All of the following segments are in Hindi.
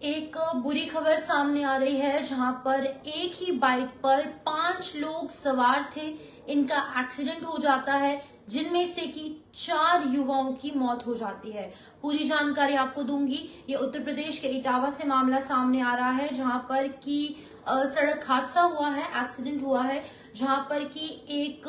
एक बुरी खबर सामने आ रही है जहां पर एक ही बाइक पर 5 लोग सवार थे। इनका एक्सीडेंट हो जाता है जिनमें से कि 4 युवाओं की मौत हो जाती है। पूरी जानकारी आपको दूंगी। ये उत्तर प्रदेश के इटावा से मामला सामने आ रहा है जहां पर कि सड़क हादसा हुआ है, एक्सीडेंट हुआ है, जहां पर कि एक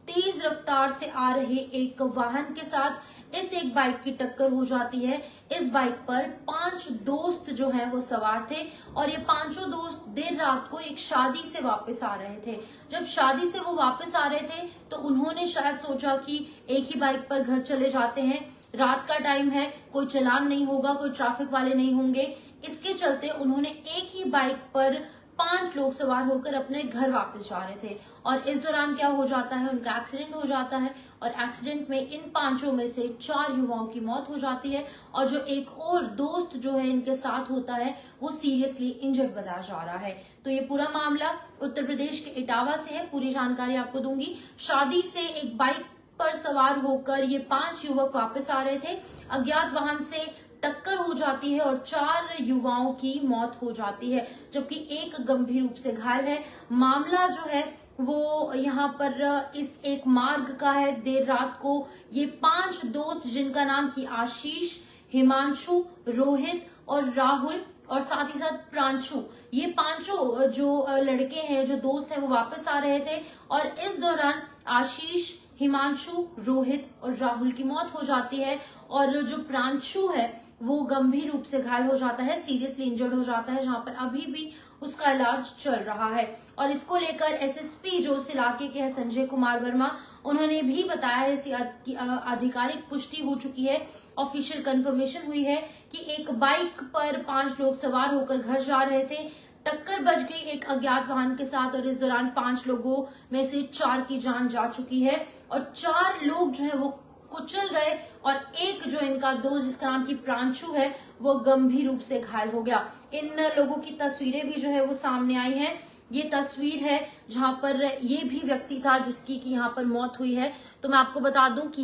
तेज रफ्तार से आ रहे एक वाहन के साथ इस एक बाइक की टक्कर हो जाती है। इस बाइक पर 5 दोस्त जो हैं वो सवार थे और ये पांचों दोस्त देर रात को एक शादी से वापस आ रहे थे। जब शादी से वो वापस आ रहे थे तो उन्होंने शायद सोचा कि एक ही बाइक पर घर चले जाते हैं, रात का टाइम है, कोई चालान नहीं होगा, कोई ट्रैफिक वाले नहीं होंगे। इसके चलते उन्होंने एक ही बाइक पर 5 लोग सवार होकर अपने घर वापस जा रहे थे और इस दौरान क्या हो जाता है, उनका एक्सीडेंट हो जाता है और एक्सीडेंट में इन 5 में से 4 युवाओं की मौत हो जाती है और जो एक और दोस्त जो है इनके साथ होता है वो सीरियसली इंजर्ड बताया जा रहा है। तो ये पूरा मामला उत्तर प्रदेश के इटावा से है। पूरी जानकारी आपको दूंगी। शादी से एक बाइक पर सवार होकर ये 5 युवक वापस आ रहे थे। अज्ञात वाहन से टक्कर हो जाती है और 4 युवाओं की मौत हो जाती है जबकि एक गंभीर रूप से घायल है। मामला जो है वो यहाँ पर इस एक मार्ग का है। देर रात को ये 5 दोस्त जिनका नाम की आशीष, हिमांशु, रोहित और राहुल और साथ ही साथ प्रांशु, ये पांचों जो लड़के हैं, जो दोस्त हैं, वो वापस आ रहे थे और इस दौरान आशीष, हिमांशु, रोहित और राहुल की मौत हो जाती है और जो प्रांशु है वो गंभीर रूप से घायल हो जाता है, सीरियसली इंजर्ड हो जाता है, जहां पर अभी भी उसका इलाज चल रहा है। और इसको लेकर एसएसपी जो इस इलाके के हैं संजय कुमार वर्मा, उन्होंने भी बताया है, इसी आधिकारिक पुष्टि हो चुकी है, ऑफिशियल कंफर्मेशन हुई है कि एक बाइक पर 5 लोग सवार होकर घर जा रहे थे, टक्कर बज गई एक अज्ञात वाहन के साथ और इस दौरान 5 लोगों में से 4 की जान जा चुकी है और 4 लोग जो है वो कुचल गए और एक जो इनका दोस्त जिसका नाम की प्रांशु है वो गंभीर रूप से घायल हो गया। इन लोगों की तस्वीरें भी जो है वो सामने आई हैं। ये तस्वीर है जहां पर ये भी व्यक्ति था जिसकी की यहाँ पर मौत हुई है। तो मैं आपको बता दूं कि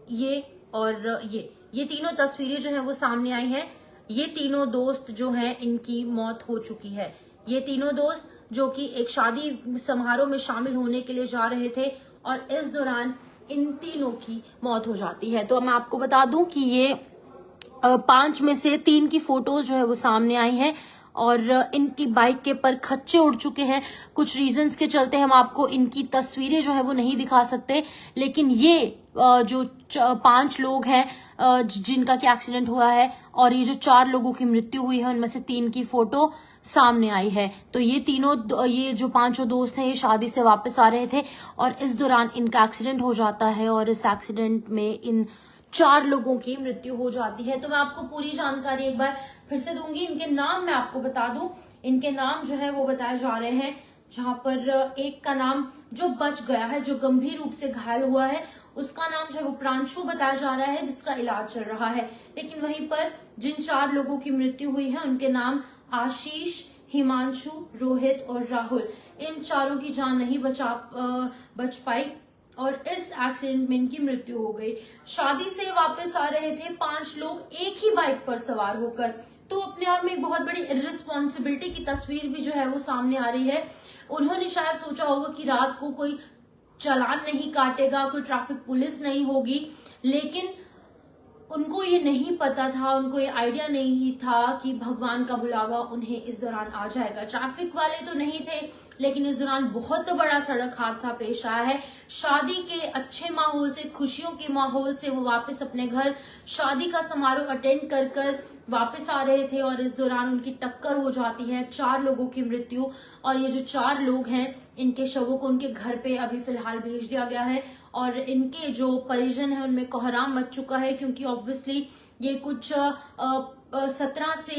ये और ये तीनों तस्वीरें जो है वो सामने आई हैं। ये तीनों दोस्त जो हैं इनकी मौत हो चुकी है। ये तीनों दोस्त जो कि एक शादी समारोह में शामिल होने के लिए जा रहे थे और इस दौरान इन तीनों की मौत हो जाती है। तो मैं आपको बता दूं कि ये 5 में से 3 की फोटोज जो है वो सामने आई हैं और इनकी बाइक के पर खच्चे उड़ चुके हैं। कुछ रीजंस के चलते हम आपको इनकी तस्वीरें जो है वो नहीं दिखा सकते, लेकिन ये जो 5 लोग हैं जिनका कि एक्सीडेंट हुआ है और ये जो 4 लोगों की मृत्यु हुई है उनमें से 3 की फोटो सामने आई है। तो ये जो 5 दोस्त हैं ये शादी से वापस आ रहे थे और इस दौरान इनका एक्सीडेंट हो जाता है और इस एक्सीडेंट में इन 4 लोगों की मृत्यु हो जाती है। तो मैं आपको पूरी जानकारी एक बार फिर से दूंगी। इनके नाम मैं आपको बता दूं, इनके नाम जो है वो बताए जा रहे हैं, जहां पर एक का नाम जो बच गया है, जो गंभीर रूप से घायल हुआ है, उसका नाम जो है वो प्रांशु बताया जा रहा है जिसका इलाज चल रहा है। लेकिन वहीं पर जिन 4 लोगों की मृत्यु हुई है उनके नाम आशीष, हिमांशु, रोहित और राहुल, इन 4 की जान नहीं बच पाई और इस एक्सीडेंट में इनकी मृत्यु हो गई। शादी से वापस आ रहे थे 5 लोग एक ही बाइक पर सवार होकर, तो अपने आप में एक बहुत बड़ी इररिस्पॉन्सिबिलिटी की तस्वीर भी जो है वो सामने आ रही है। उन्होंने शायद सोचा होगा कि रात को कोई चालान नहीं काटेगा, कोई ट्रैफिक पुलिस नहीं होगी, लेकिन उनको ये नहीं पता था, उनको ये आइडिया नहीं था कि भगवान का बुलावा उन्हें इस दौरान आ जाएगा। ट्रैफिक वाले तो नहीं थे, लेकिन इस दौरान बहुत बड़ा सड़क हादसा पेश आया है। शादी के अच्छे माहौल से, खुशियों के माहौल से वो वापस अपने घर शादी का समारोह अटेंड कर वापस आ रहे थे और इस दौरान उनकी टक्कर हो जाती है, 4 लोगों की मृत्यु। और ये जो 4 लोग हैं इनके शवों को उनके घर पे अभी फिलहाल भेज दिया गया है और इनके जो परिजन है उनमें कोहराम मच चुका है, क्योंकि ऑब्वियसली ये कुछ 17 से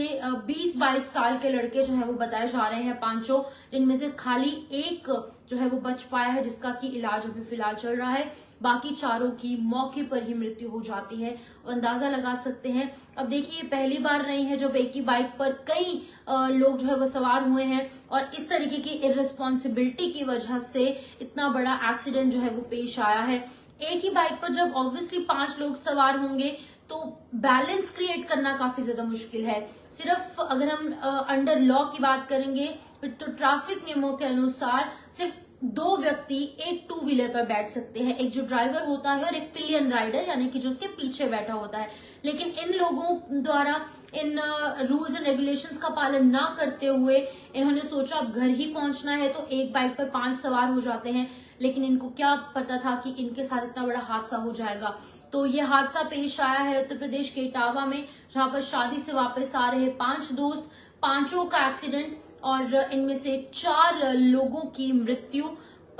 20-22 साल के लड़के जो है वो बताए जा रहे हैं, 5, जिनमें से खाली एक जो है वो बच पाया है जिसका कि इलाज अभी फिलहाल चल रहा है। बाकी 4 की मौके पर ही मृत्यु हो जाती है। अंदाजा लगा सकते हैं। अब देखिए, ये पहली बार नहीं है जब एक ही बाइक पर कई लोग जो है वो सवार हुए हैं और इस तरीके की इररिस्पॉन्सिबिलिटी की वजह से इतना बड़ा एक्सीडेंट जो है वो पेश आया है। एक ही बाइक पर जब ऑब्वियसली 5 लोग सवार होंगे तो बैलेंस क्रिएट करना काफी ज्यादा मुश्किल है। सिर्फ अगर हम अंडर लॉ की बात करेंगे तो ट्रैफिक नियमों के अनुसार सिर्फ 2 व्यक्ति एक 2 व्हीलर पर बैठ सकते हैं, एक जो ड्राइवर होता है और एक पिलियन राइडर यानी कि जो उसके पीछे बैठा होता है। लेकिन इन लोगों द्वारा इन रूल्स एंड रेगुलेशंस का पालन ना करते हुए इन्होंने सोचा अब घर ही पहुंचना है तो एक बाइक पर 5 सवार हो जाते हैं। लेकिन इनको क्या पता था कि इनके साथ इतना बड़ा हादसा हो जाएगा। तो ये हादसा पेश आया है उत्तर प्रदेश के इटावा में, जहां पर शादी से वापस आ रहे 5 दोस्त, 5 का एक्सीडेंट और इनमें से 4 लोगों की मृत्यु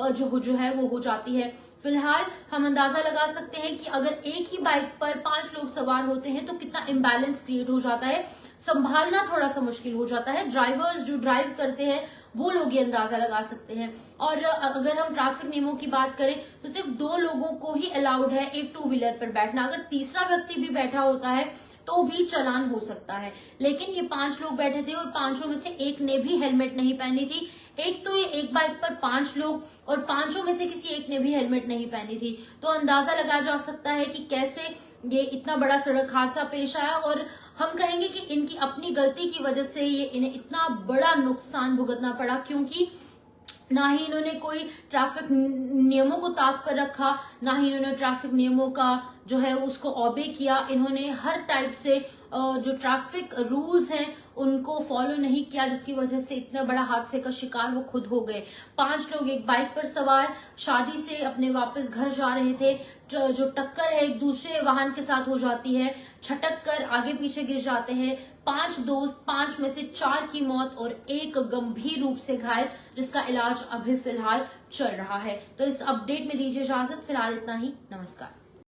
जो है वो हो जाती है। फिलहाल हम अंदाजा लगा सकते हैं कि अगर एक ही बाइक पर 5 लोग सवार होते हैं तो कितना इम्बैलेंस क्रिएट हो जाता है, संभालना थोड़ा सा मुश्किल हो जाता है। ड्राइवर्स जो ड्राइव करते हैं वो लोग ये अंदाजा लगा सकते हैं। और अगर हम ट्रैफिक नियमों की बात करें तो सिर्फ 2 लोगों को ही अलाउड है एक 2 व्हीलर पर बैठना। अगर तीसरा व्यक्ति भी बैठा होता है तो भी चालान हो सकता है। लेकिन ये 5 लोग बैठे थे और 5 में से एक ने भी हेलमेट नहीं पहनी थी। एक तो ये एक बाइक पर 5 लोग और 5 में से किसी एक ने भी हेलमेट नहीं पहनी थी। तो अंदाजा लगाया जा सकता है कि कैसे ये इतना बड़ा सड़क हादसा पेश आया। और हम कहेंगे कि इनकी अपनी गलती की वजह से ये इन्हें इतना बड़ा नुकसान भुगतना पड़ा, क्योंकि ना ही इन्होंने कोई ट्रैफिक नियमों को ताक पर रखा, ना ही इन्होंने ट्रैफिक नियमों का जो है उसको ओबे किया। इन्होंने हर टाइप से जो ट्रैफिक रूल्स हैं उनको फॉलो नहीं किया, जिसकी वजह से इतना बड़ा हादसे का शिकार वो खुद हो गए। 5 लोग एक बाइक पर सवार शादी से अपने वापस घर जा रहे थे, जो टक्कर है एक दूसरे वाहन के साथ हो जाती है, छटक कर आगे पीछे गिर जाते हैं। 5 दोस्त, 5 में से 4 की मौत और 1 गंभीर रूप से घायल, जिसका इलाज अभी फिलहाल चल रहा है। तो इस अपडेट में दीजिए इजाजत, फिलहाल इतना ही। नमस्कार।